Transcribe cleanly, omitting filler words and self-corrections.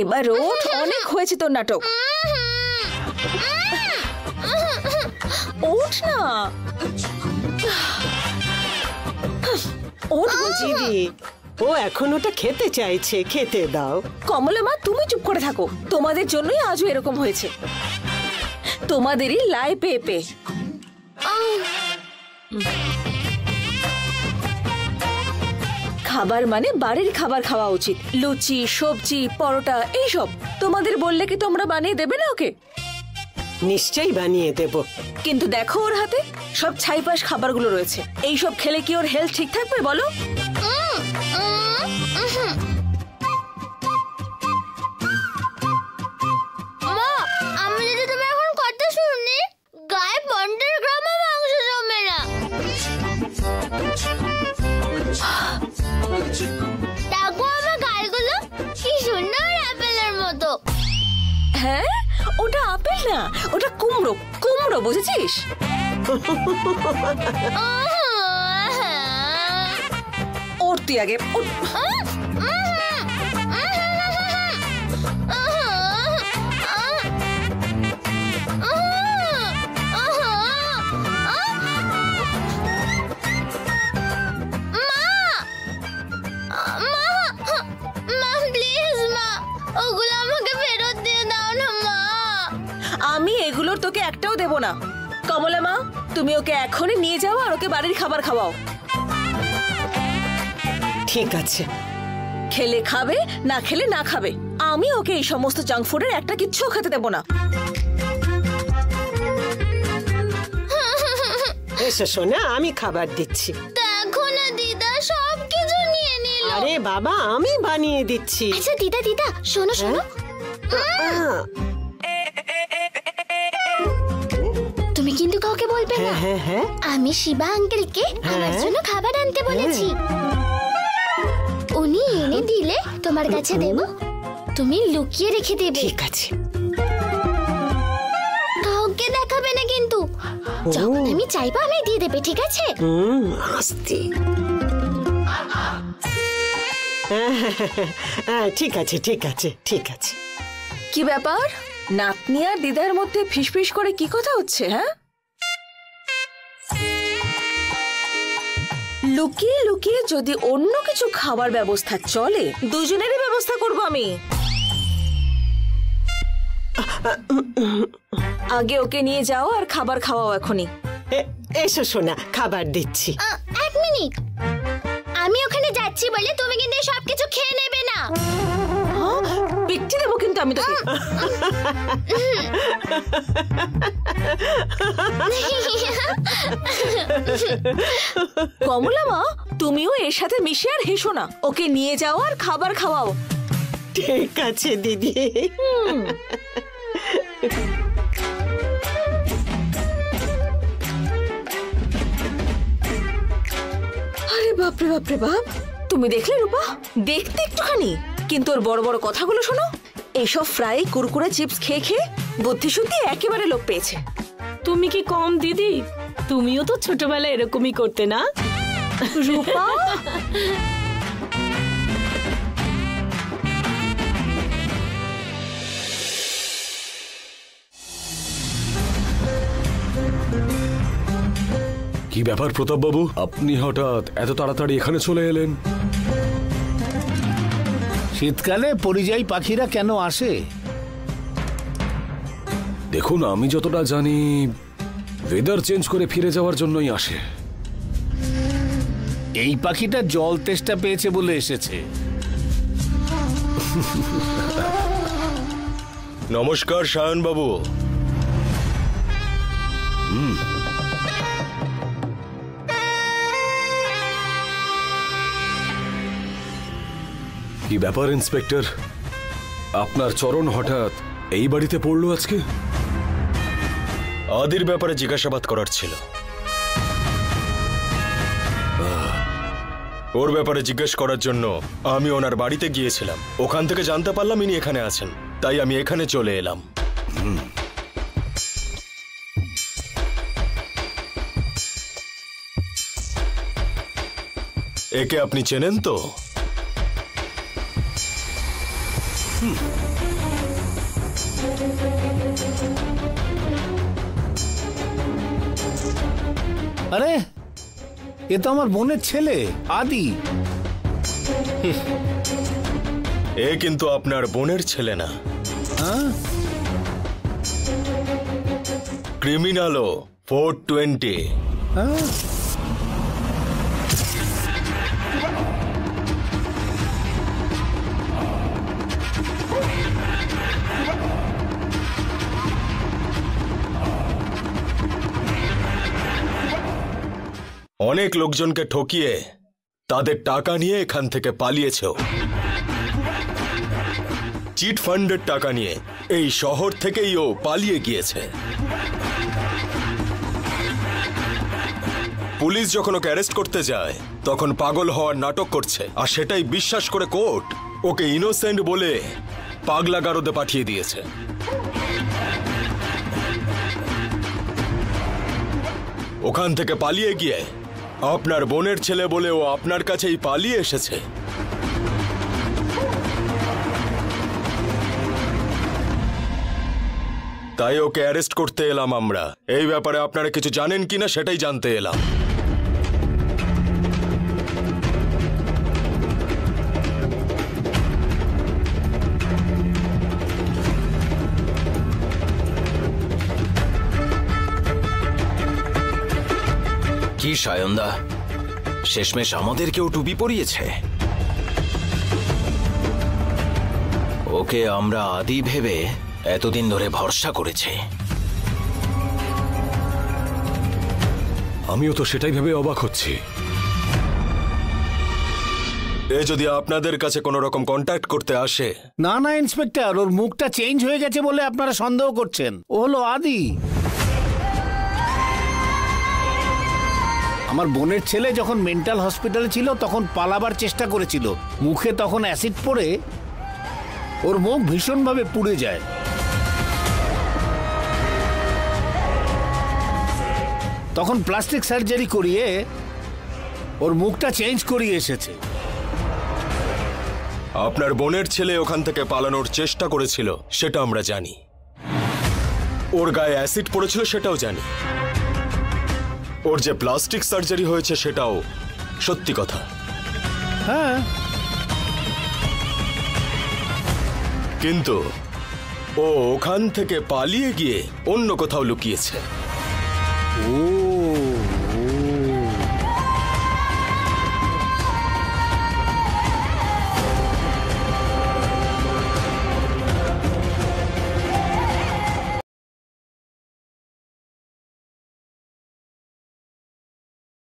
এবার ওঠ, অনেক হয়েছে তোর নাটক। ওঠ না, ওঠ বলছি। ও এখন ওটা খেতে চাইছে, খেতে দাও। কমলা মা, তুমি চুপ করে থাকো। তোমাদের জন্যই আজও এরকম হয়েছে, তোমাদেরই লাই পেয়ে পেয়ে। খাবার মানে বাড়ির খাবার খাওয়া উচিত, লুচি, সবজি, পরোটা এইসব। তোমাদের বললে কি তোমরা বানিয়ে দেবে না ওকে? নিশ্চয়ই বানিয়ে দেব। কিন্তু দেখো ওর হাতে সব ছাইপাশ খাবারগুলো রয়েছে, এইসব খেলে কি ওর হেলথ ঠিক থাকবে বলো? মা, আমি যদি তুমি এখন কথা শুনি, গায়ে 50 গ্রামও মাংস জমে না। দেখো আমার গালগুলো কি সুন্দর আপেলের মতো। হ্যাঁ, ওটা আপেল না, ওটা কুমড়ো। কুমড়ো, বুঝেছিস? ওর তুই আগে ওঠ। আমি এগুলোর তোকে একটাও দেব না। কমলা মা, তুমি ওকে এখনই নিয়ে যাও আর ওকে বাড়ির খাবার খাওয়াও। ঠিক আছে, খেলে খাবে, না খেলে না খাবে। আমি ওকে এই সমস্ত জাঙ্ক ফুডের একটা কিচ্ছু খেতে দেব না। এসো সোনা, আমি খাবার দিচ্ছি। দেখো না দিদা, সব কিছু নিয়ে নিল। আরে বাবা, আমি বানিয়ে দিচ্ছি। আচ্ছা দিদা, দিদা শোনো শোনো, তুমি কিন্তু কাউকে বলবে না। হ্যাঁ হ্যাঁ, আমি শিবা আঙ্কেলকে আমার জন্য খাবার আনতে বলেছি। উনি এনে দিলে তোমার কাছে দেব, তুমি লুকিয়ে রেখে দেবে। ঠিক আছে। কাউকে দেখাবে না কিন্তু, যখন আমি চাইবো আমি দিয়ে দেবে, ঠিক আছে? আস্তে। ঠিক আছে ঠিক আছে ঠিক আছে। কি ব্যাপার, নাতনি আর দিদার মধ্যে ফিসফিস করে কি কথা হচ্ছে? হ্যাঁ, লুকিয়ে লুকিয়ে যদি অন্য কিছু খাবার ব্যবস্থা চলে, দুজনেরই ব্যবস্থা করব আমি। আগে ওকে নিয়ে যাও আর খাবার খাওয়াও এখনই। এসো সোনা, খাবার দিচ্ছি। এক মিনিট, আমি ওখানে যাচ্ছি বলে তুমি কিন্তু সবকিছু খেয়ে নেবে না। পিকটি দেবো কিন্তু আমি তোকে। কমলা মা, তুমিও এর সাথে মিশে আর হেসো না। ওকে নিয়ে যাও আর খাবার খাওয়াও। ঠিক আছে দিদি। আরে বাপরে বাপরে বাপ, তুমি দেখলে রূপা? দেখতে একটুখানি, কিন্তু ওর বড় বড় কথাগুলো শোনো। এইসব ফ্রাই কুরকুরে চিপস খেয়ে খেয়ে বুদ্ধি শুদ্ধি একেবারে লোপ পেয়েছে। তুমি কি কম দিদি? তুমিও তো ছোটবেলায় এরকমই করতে না রূপা? কি ব্যাপার প্রতাপ বাবু, আপনি হঠাৎ এত তাড়াতাড়ি এখানে চলে এলেন? শীতকালে পরিযায়ী পাখিরা কেন আসে? দেখুন, আমি যতটা জানি ওয়েদার চেঞ্জ করে ফিরে যাওয়ার জন্যই আসে। এই পাখিটা জল তেষ্টা পেয়েছে বলে এসেছে। নমস্কার সায়ন বাবু। কি ব্যাপার ইন্সপেক্টর, আপনার চরণ হঠাৎ এই বাড়িতে পড়লো আজকে? আদির ব্যাপারে জিজ্ঞাসাবাদ করার ছিল। ওর ব্যাপারে জিজ্ঞেস করার জন্য আমি ওনার বাড়িতে গিয়েছিলাম। ওখান থেকে জানতে পারলাম ইনি এখানে আছেন, তাই আমি এখানে চলে এলাম। একে আপনি চেনেন তো? আরে এ তো আমার বোনের ছেলে আদি। এ কিন্তু আপনার বোনের ছেলে না, হ্যাঁ ক্রিমিনালও 420। হ্যাঁ অনেক লোকজনকে ঠকিয়ে তাদের টাকা নিয়ে এখান থেকে পালিয়েছে। চিট ফান্ডের টাকা নিয়ে এই শহর থেকেই ও পালিয়ে গিয়েছে। পুলিশ যখন ওকে অ্যারেস্ট করতে যায় তখন পাগল হওয়ার নাটক করছে, আর সেটাই বিশ্বাস করে কোর্ট ওকে ইনোসেন্ট বলে পাগলা গারদে পাঠিয়ে দিয়েছে। ওখান থেকে পালিয়ে গিয়ে আপনার বোনের ছেলে বলে ও আপনার কাছেই পালিয়ে এসেছে। তাই ওকে অ্যারেস্ট করতে এলাম আমরা। এই ব্যাপারে আপনারা কিছু জানেন কিনা সেটাই জানতে এলাম। কি সায়নদা, শেষমেশ আমাদেরকেও টুপি পরিয়েছে। ওকে আমরা আদি ভেবে এতদিন ধরে ভরসা করেছি। আমিও তো সেটাই ভেবে অবাক হচ্ছি। এ যদি আপনাদের কাছে কোনো রকম কন্ট্যাক্ট করতে আসে। না না ইন্সপেক্টর, ওর মুখটা চেঞ্জ হয়ে গেছে বলে আপনারা সন্দেহ করছেন। ও হলো আদি। আমার বোনের ছেলে যখন মেন্টাল হসপিটালে ছিল তখন পালাবার চেষ্টা করেছিল। মুখে তখন অ্যাসিড পড়ে ওর মুখ ভীষণভাবে পুড়ে যায়। তখন প্লাস্টিক সার্জারি করিয়ে ওর মুখটা চেঞ্জ করিয়ে এসেছে। আপনার বোনের ছেলে ওখান থেকে পালানোর চেষ্টা করেছিল সেটা আমরা জানি। ওর গায়ে অ্যাসিড পড়েছিল সেটাও জানি। ওর যে প্লাস্টিক সার্জারি হয়েছে সেটাও সত্যি কথা। হ্যাঁ, কিন্তু ও ওখান থেকে পালিয়ে গিয়ে অন্য কোথাও লুকিয়েছে। ও